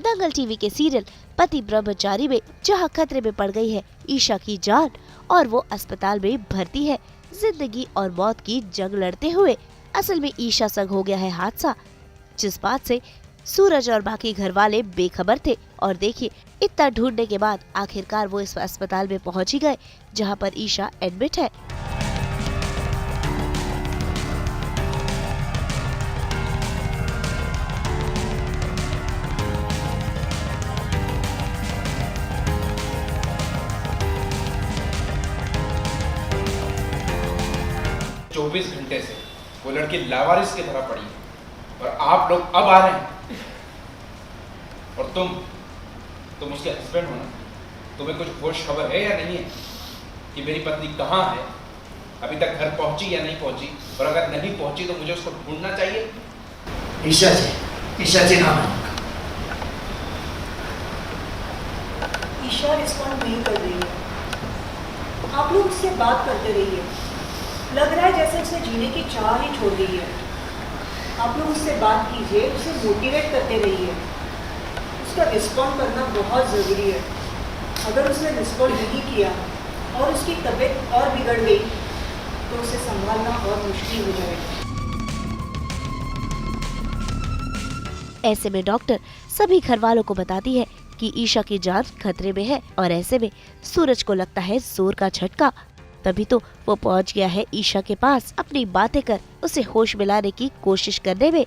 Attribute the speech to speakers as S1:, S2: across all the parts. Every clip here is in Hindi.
S1: दंगल टीवी के सीरियल पति ब्रह्मचारी में जहां खतरे में पड़ गई है ईशा की जान और वो अस्पताल में भर्ती है जिंदगी और मौत की जंग लड़ते हुए, असल में ईशा संग हो गया है हादसा, जिस बात से सूरज और बाकी घर वाले बेखबर थे। और देखिए, इतना ढूंढने के बाद आखिरकार वो इस अस्पताल में पहुंच ही गए जहां पर ईशा एडमिट है।
S2: चौबीस घंटे से वो लड़की लावारिस की तरह पड़ी है और आप लोग अब आ रहे हैं। और तुम उसके हस्बैंड हो ना, तुम्हें कुछ होश खबर है या नहीं है कि मेरी पत्नी कहाँ है, अभी तक घर पहुंची या नहीं पहुंची? और अगर नहीं पहुंची तो मुझे उसको ढूंढना चाहिए।
S3: ईशा जी नाम है।
S4: ईशा रिस्पॉन्ड नहीं कर रही है। आप लोग उससे बात करते रहिए। लग रहा है जैसे उसे जीने की चाह ही छोड़ दी है। आप लोग उससे बात कीजिए, उसे मोटिवेट करते रहिए। उसका रिस्पॉन्ड करना बहुत ज़रूरी है। अगर उसने रिस्पॉन्ड नहीं किया और उसकी तबीयत और बिगड़ गई तो उसे संभालना बहुत मुश्किल हो जाएगा।
S1: ऐसे में डॉक्टर सभी घर वालों को बताती है कि ईशा की जान खतरे में है और ऐसे में सूरज को लगता है जोर का झटका। तभी तो वो पहुंच गया है ईशा के पास अपनी बातें कर उसे होश में लाने की कोशिश करने में।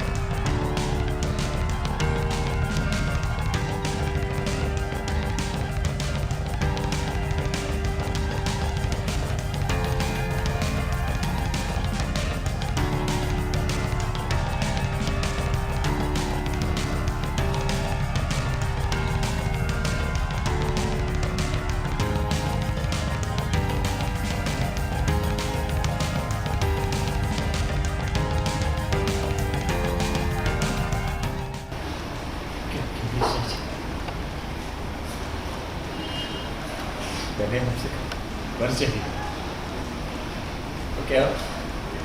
S3: मैंने हमसे मर चाहिए तो क्या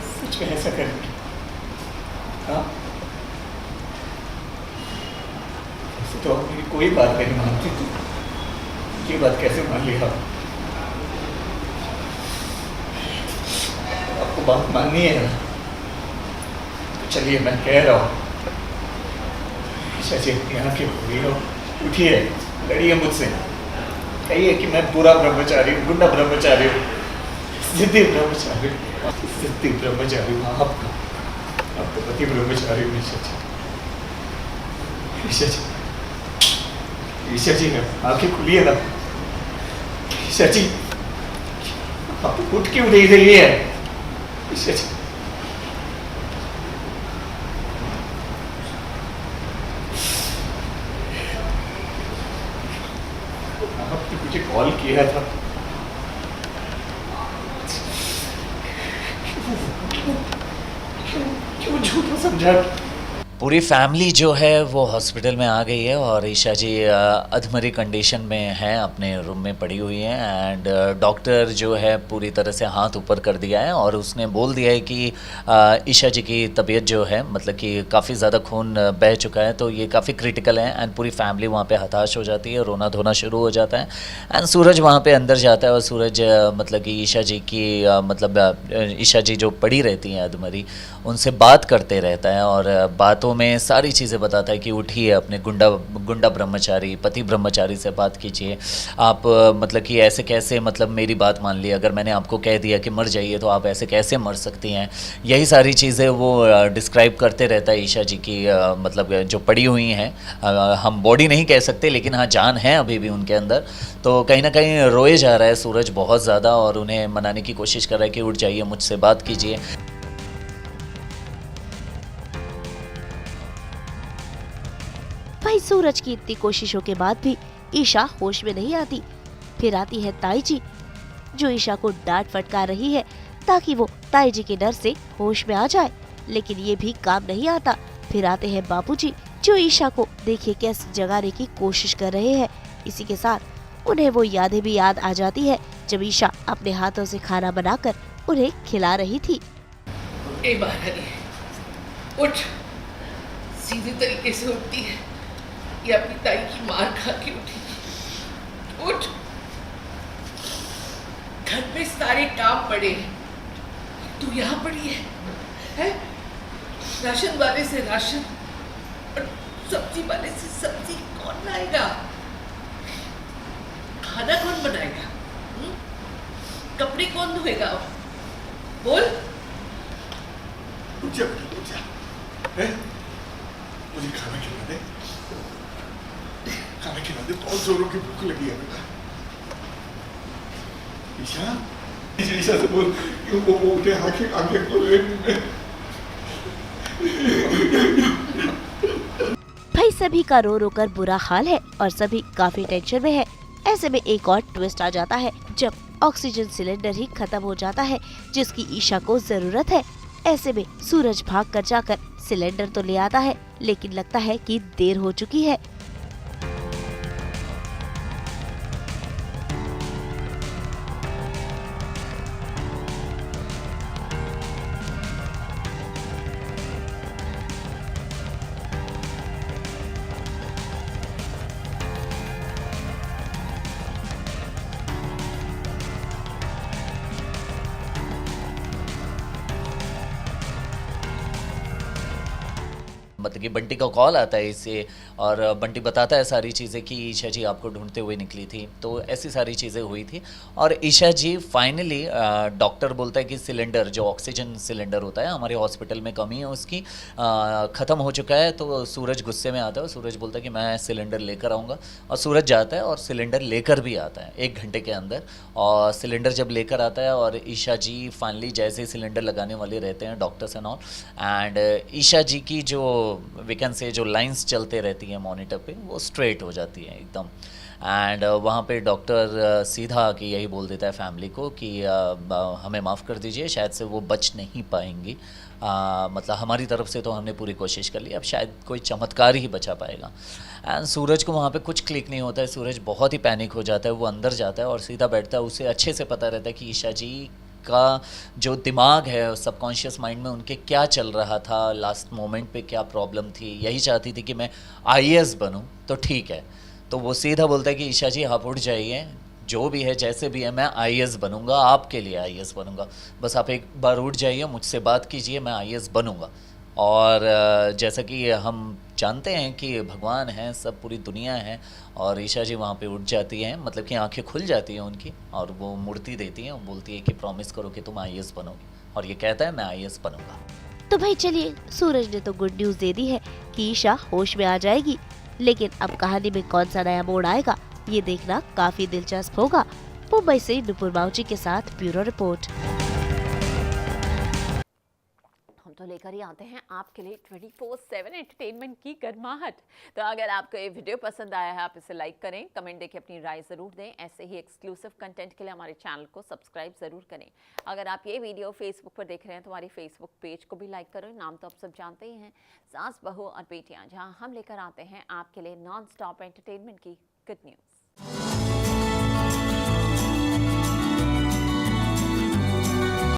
S3: सच में ऐसा करेंगे? हाँ, ऐसे तो आप मेरी कोई बात नहीं मानती थी, ये बात कैसे मान लिया? आपको बात माननी है ना, तो चलिए मैं कह रहा हूँ। शशि अपनी आंखें खोलिए हो, उठिए, लड़िए मुझसे, कहिए कि मैं बुरा ब्रह्मचारी हूँ, गुंडा ब्रह्मचारी हूँ, जिद्दी ब्रह्मचारी हूँ, जिद्दी ब्रह्मचारी हूँ। आपका पति ब्रह्मचारी हूँ। ईशा जी आंखें खुलिए ना। ईशा जी, आप उठ क्यों नहीं रही है? ईशा जी, आपने मुझे कॉल किया था, क्यों झूठा समझा?
S5: पूरी फैमिली जो है वो हॉस्पिटल में आ गई है और ईशा जी अधमरी कंडीशन में हैं, अपने रूम में पड़ी हुई हैं। एंड डॉक्टर जो है पूरी तरह से हाथ ऊपर कर दिया है और उसने बोल दिया है कि ईशा जी की तबीयत जो है मतलब कि काफ़ी ज़्यादा खून बह चुका है, तो ये काफ़ी क्रिटिकल है। एंड पूरी फैमिली वहाँ पे हताश हो जाती है, रोना धोना शुरू हो जाता है। एंड सूरज वहाँ पे अंदर जाता है और सूरज मतलब कि ईशा जी की ईशा जी जो पड़ी रहती हैं अधमरी, उनसे बात करते रहता है और बातों में सारी चीज़ें बताता है कि उठिए, अपने गुंडा ब्रह्मचारी पति ब्रह्मचारी से बात कीजिए। आप मतलब कि ऐसे कैसे, मतलब मेरी बात मान ली, अगर मैंने आपको कह दिया कि मर जाइए तो आप ऐसे कैसे मर सकती हैं। यही सारी चीज़ें वो डिस्क्राइब करते रहता है ईशा जी की मतलब जो पड़ी हुई हैं। हम बॉडी नहीं कह सकते लेकिन हाँ, जान है अभी भी उनके अंदर। तो कहीं ना कहीं रोए जा रहा है सूरज बहुत ज़्यादा और उन्हें मनाने की कोशिश कर रहा है कि उठ जाइए, मुझसे बात कीजिए।
S1: भाई सूरज की इतनी कोशिशों के बाद भी ईशा होश में नहीं आती। फिर आती है ताई जी, जो ईशा को डांट फटकार रही है ताकि वो ताई जी के डर से होश में आ जाए, लेकिन ये भी काम नहीं आता। फिर आते हैं बापूजी, जो ईशा को देखिए कैसे जगाने की कोशिश कर रहे हैं। इसी के साथ उन्हें वो यादें भी याद आ जाती है जब ईशा अपने हाथों से खाना बनाकर उन्हें खिला रही थी।
S6: उठ, सीधे तरीके से उठती है। ये अपनी ताई की मार खा के उठी। उठ, घर पे सारे काम पड़े हैं, तू यहाँ पड़ी है? राशन वाले से राशन और सब्जी वाले से सब्जी कौन लाएगा? खाना कौन बनाएगा? कपड़े कौन धोएगा? बोल।
S3: रुक जा, मुझे खाना खिला दे, बहुत जोरों की भूख लगी है बेटा। ईशा से बोल कि वो उठे, आंखें खोल ले।
S1: भाई सभी का रो रो कर बुरा हाल है और सभी काफी टेंशन में है। ऐसे में एक और ट्विस्ट आ जाता है जब ऑक्सीजन सिलेंडर ही खत्म हो जाता है जिसकी ईशा को जरूरत है। ऐसे में सूरज भाग कर जाकर सिलेंडर तो ले आता है, लेकिन लगता है कि देर हो चुकी है।
S5: मतलब कि बंटी का कॉल आता है इससे और बंटी बताता है सारी चीज़ें कि ईशा जी आपको ढूंढते हुए निकली थी, तो ऐसी सारी चीज़ें हुई थी। और ईशा जी फाइनली डॉक्टर बोलता है कि सिलेंडर जो ऑक्सीजन सिलेंडर होता है हमारे हॉस्पिटल में कमी है उसकी, ख़त्म हो चुका है। तो सूरज गुस्से में आता है और सूरज बोलता है कि मैं सिलेंडर लेकर आऊँगा, और सूरज जाता है और सिलेंडर लेकर भी आता है 1 घंटे के अंदर। और सिलेंडर जब लेकर आता है और ईशा जी फाइनली जैसे ही सिलेंडर लगाने वाले रहते हैं doctors and all, and Isha ji की जो वी से जो लाइंस चलते रहती हैं मॉनिटर पे वो स्ट्रेट हो जाती है एकदम। एंड वहाँ पे डॉक्टर सीधा कि यही बोल देता है फैमिली को कि हमें माफ़ कर दीजिए, शायद से वो बच नहीं पाएंगी। मतलब हमारी तरफ से तो हमने पूरी कोशिश कर ली, अब शायद कोई चमत्कार ही बचा पाएगा। एंड सूरज को वहाँ पे कुछ क्लिक नहीं होता है, सूरज बहुत ही पैनिक हो जाता है, वो अंदर जाता है और सीधा बैठता है। उसे अच्छे से पता रहता है कि ईशा जी का जो दिमाग है सबकॉन्शियस माइंड में उनके क्या चल रहा था, लास्ट मोमेंट पे क्या प्रॉब्लम थी। यही चाहती थी कि मैं आईएएस बनूं तो ठीक है। तो वो सीधा बोलता है कि ईशा जी आप उठ जाइए, जो भी है जैसे भी है मैं आईएएस बनूंगा, आपके लिए आईएएस बनूंगा, बस आप एक बार उठ जाइए, मुझसे बात कीजिए, मैं आईएएस बनूंगा। और जैसा कि हम जानते हैं कि भगवान हैं, सब पूरी दुनिया है, और ईशा जी वहाँ पे उठ जाती हैं, मतलब कि आंखें खुल जाती हैं उनकी, और वो मूर्ति देती हैं, बोलती है कि प्रॉमिस करो कि तुम आईएएस बनोगी, और ये कहता है मैं आईएएस बनूंगा।
S1: तो भाई चलिए, सूरज ने तो गुड न्यूज दे दी है कि ईशा होश में आ जाएगी, लेकिन अब कहानी में कौन सा नया मोड़ आएगा ये देखना काफी दिलचस्प होगा। मुंबई से नुपुर माउची के साथ ब्यूरो रिपोर्ट।
S7: हम तो लेकर ही आते हैं आपके लिए 24/7 एंटरटेनमेंट की गर्माहट। तो अगर आपको ये वीडियो पसंद आया है आप इसे लाइक करें, कमेंट देके अपनी राय ज़रूर दें। ऐसे ही एक्सक्लूसिव कंटेंट के लिए हमारे चैनल को सब्सक्राइब ज़रूर करें। अगर आप ये वीडियो फेसबुक पर देख रहे हैं तो हमारी फेसबुक पेज को भी लाइक करें। नाम तो आप सब जानते ही हैं, सास बहू और बेटियाँ, जहाँ हम लेकर आते हैं आपके लिए नॉन स्टॉप एंटरटेनमेंट की गुड न्यूज़।